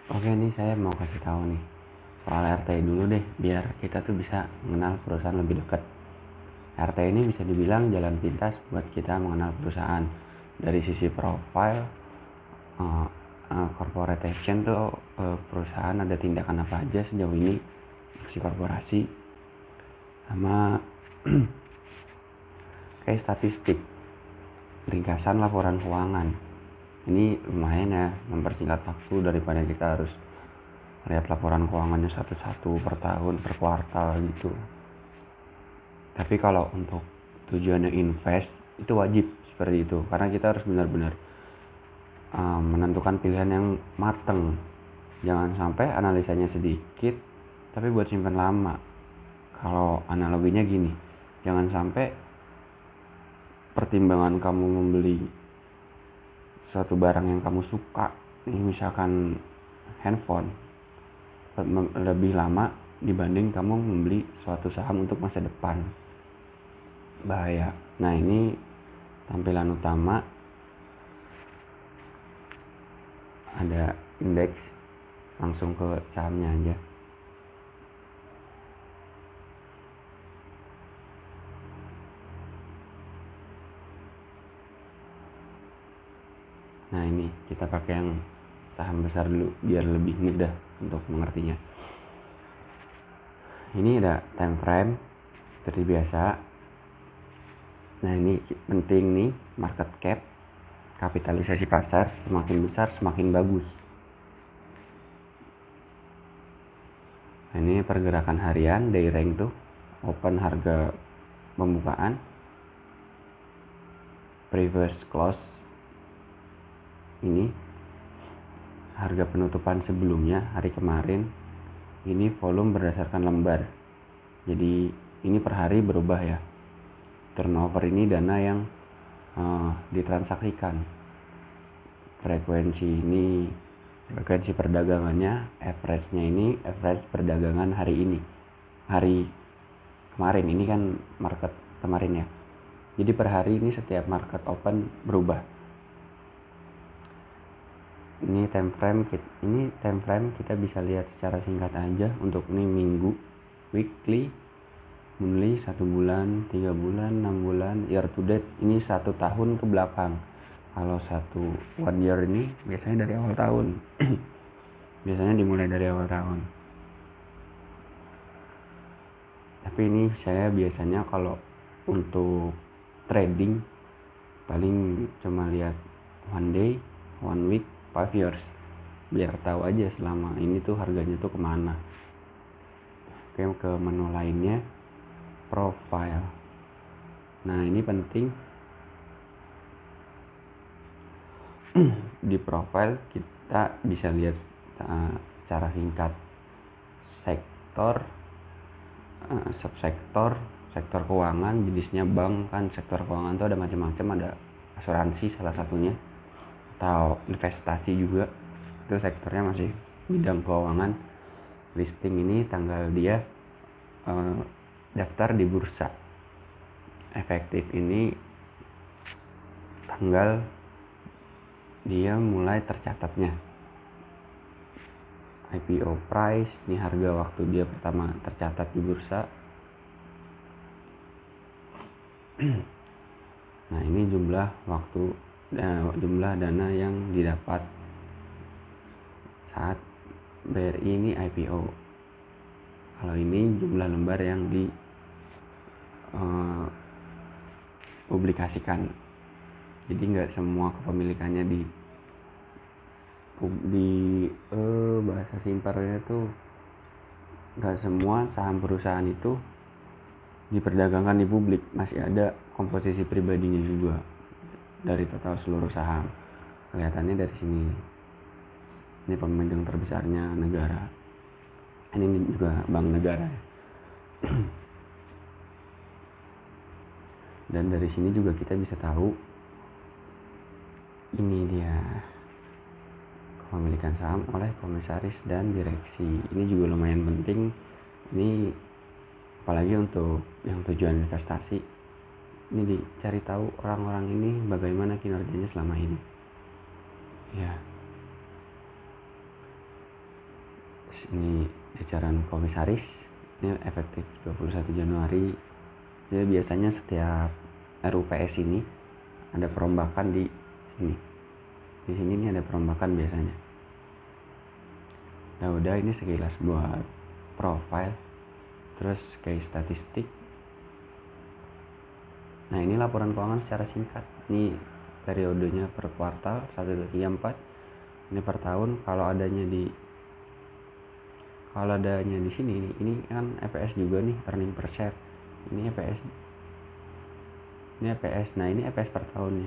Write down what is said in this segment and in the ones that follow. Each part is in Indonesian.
Oke, ini saya mau kasih tahu nih soal RT dulu deh, biar kita tuh bisa mengenal perusahaan lebih dekat. RT ini bisa dibilang jalan pintas buat kita mengenal perusahaan. Dari sisi profile, eh, corporate action tuh, perusahaan ada tindakan apa aja sejauh ini, aksi korporasi, sama kayak statistik, ringkasan laporan keuangan. Ini lumayan ya, mempersingkat waktu daripada kita harus lihat laporan keuangannya satu-satu per tahun, per kuartal gitu. Tapi kalau untuk tujuannya invest, itu wajib seperti itu, karena kita harus benar-benar menentukan pilihan yang mateng. Jangan sampai analisanya sedikit tapi buat simpan lama. Kalau analoginya gini, jangan sampai pertimbangan kamu membeli suatu barang yang kamu suka, misalkan handphone, lebih lama dibanding kamu membeli suatu saham untuk masa depan. Bahaya. Nah, ini tampilan utama, ada indeks, langsung ke sahamnya aja. Nah, ini kita pakai yang saham besar dulu biar lebih mudah untuk mengertinya. Ini ada time frame seperti biasa. Nah, ini penting nih, market cap, kapitalisasi pasar, semakin besar semakin bagus. Nah, ini pergerakan harian, day rank tuh, open harga pembukaan, previous close, ini harga penutupan sebelumnya hari kemarin. Ini volume berdasarkan lembar, jadi ini per hari berubah ya. Turnover ini dana yang ditransaksikan. Frekuensi perdagangannya, average-nya ini average perdagangan hari ini, hari kemarin. Ini kan market kemarin ya, jadi per hari ini setiap market open berubah. Ini time frame kita bisa lihat secara singkat aja. Untuk ini minggu, weekly, monthly, 1 bulan, 3 bulan, 6 bulan, year to date, ini 1 tahun ke belakang. Kalau 1 year ini biasanya dari awal tahun. Biasanya dimulai dari awal tahun. Tapi ini saya biasanya kalau untuk trading paling cuma lihat 1 day, 1 week, 5 years, biar tahu aja selama ini tuh harganya tuh kemana. Oke, ke menu lainnya, profile. Nah, ini penting. Di profile kita bisa lihat secara singkat sektor, subsektor, sektor keuangan, jenisnya bank kan. Sektor keuangan tuh ada macam-macam, ada asuransi salah satunya, atau investasi juga, itu sektornya masih bidang keuangan. Listing ini tanggal dia daftar di bursa. Efektif ini tanggal dia mulai tercatatnya. IPO price, ini harga waktu dia pertama tercatat di bursa. Nah, ini jumlah dana yang didapat saat BRI ini IPO. Kalau ini jumlah lembar yang publikasikan. Jadi nggak semua kepemilikannya di bahasa simpelnya tuh, nggak semua saham perusahaan itu diperdagangkan di publik. Masih ada komposisi pribadinya juga dari total seluruh saham. Kelihatannya dari sini, ini pemegang terbesarnya negara, ini juga bank negara. Dan dari sini juga kita bisa tahu ini dia kepemilikan saham oleh komisaris dan direksi. Ini juga lumayan penting. Ini apalagi untuk yang tujuan investasi, ini dicari tahu orang-orang ini bagaimana kinerjanya selama ini ya. Ini jajaran komisaris, ini efektif 21 Januari. Jadi biasanya setiap RUPS ini ada perombakan di sini. Di sini nih ada perombakan biasanya. Nah udah, ini sekilas buat profile. Terus case statistik. Nah ini laporan keuangan secara singkat. Ini periodenya per kuartal 1, 2, 3, 4. Ini per tahun. Kalau adanya di sini ini kan EPS juga nih, earning per share. Ini EPS. Nah ini EPS per tahunnya.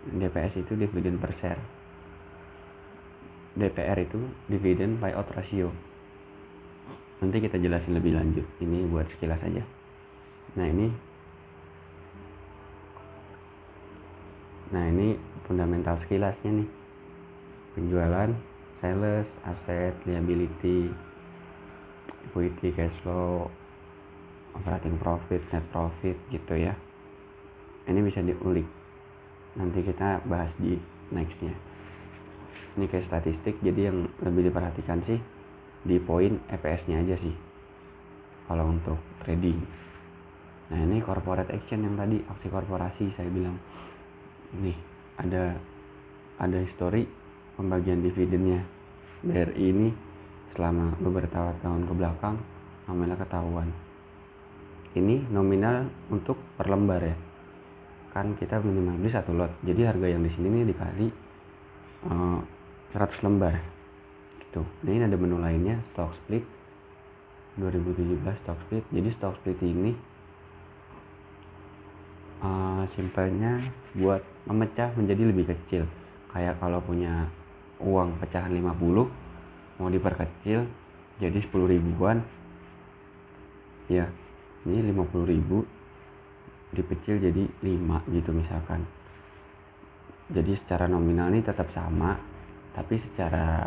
DPS itu dividen per share. DPR itu dividen payout ratio. Nanti kita jelasin lebih lanjut. Ini buat sekilas aja. Nah ini fundamental sekilasnya nih. Penjualan, sales, aset, liability, equity, cash flow, operating profit, net profit gitu ya. Ini bisa diulik. Nanti kita bahas di nextnya. Ini kayak statistik, jadi yang lebih diperhatikan sih di poin EPS-nya aja sih kalau untuk trading. Nah ini corporate action yang tadi, aksi korporasi saya bilang. Nih ada histori pembagian dividennya. BRI ini selama beberapa tahun ke belakang nominal ketahuan. Ini nominal untuk per lembar ya. Kan kita minimal beli 1 lot. Jadi harga yang di sini nih dikali 100 lembar. Gitu. Nah ini ada menu lainnya, stock split 2017 stock split. Jadi stock split ini simpelnya buat memecah menjadi lebih kecil. Kayak kalau punya uang pecahan 50 mau diperkecil jadi 10 ribuan ya, ini 50 ribu dipecil jadi 5 gitu misalkan. Jadi secara nominal ini tetap sama, tapi secara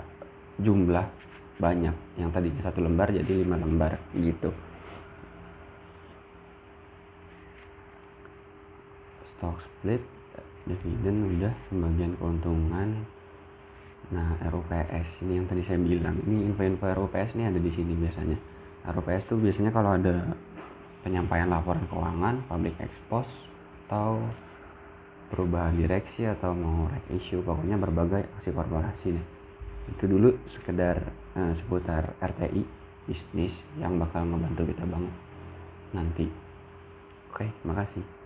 jumlah banyak. Yang tadinya 1 lembar jadi 5 lembar gitu. Stock split, dividen udah, pembagian keuntungan. Nah RUPS ini yang tadi saya bilang, ini info-info RUPS ini ada di sini biasanya. RUPS tuh biasanya kalau ada penyampaian laporan keuangan, public expose, atau perubahan direksi, atau mau reg issue, pokoknya berbagai aksi korporasi nih. Itu dulu sekedar seputar RTI bisnis yang bakal ngebantu kita banget nanti. Oke, makasih.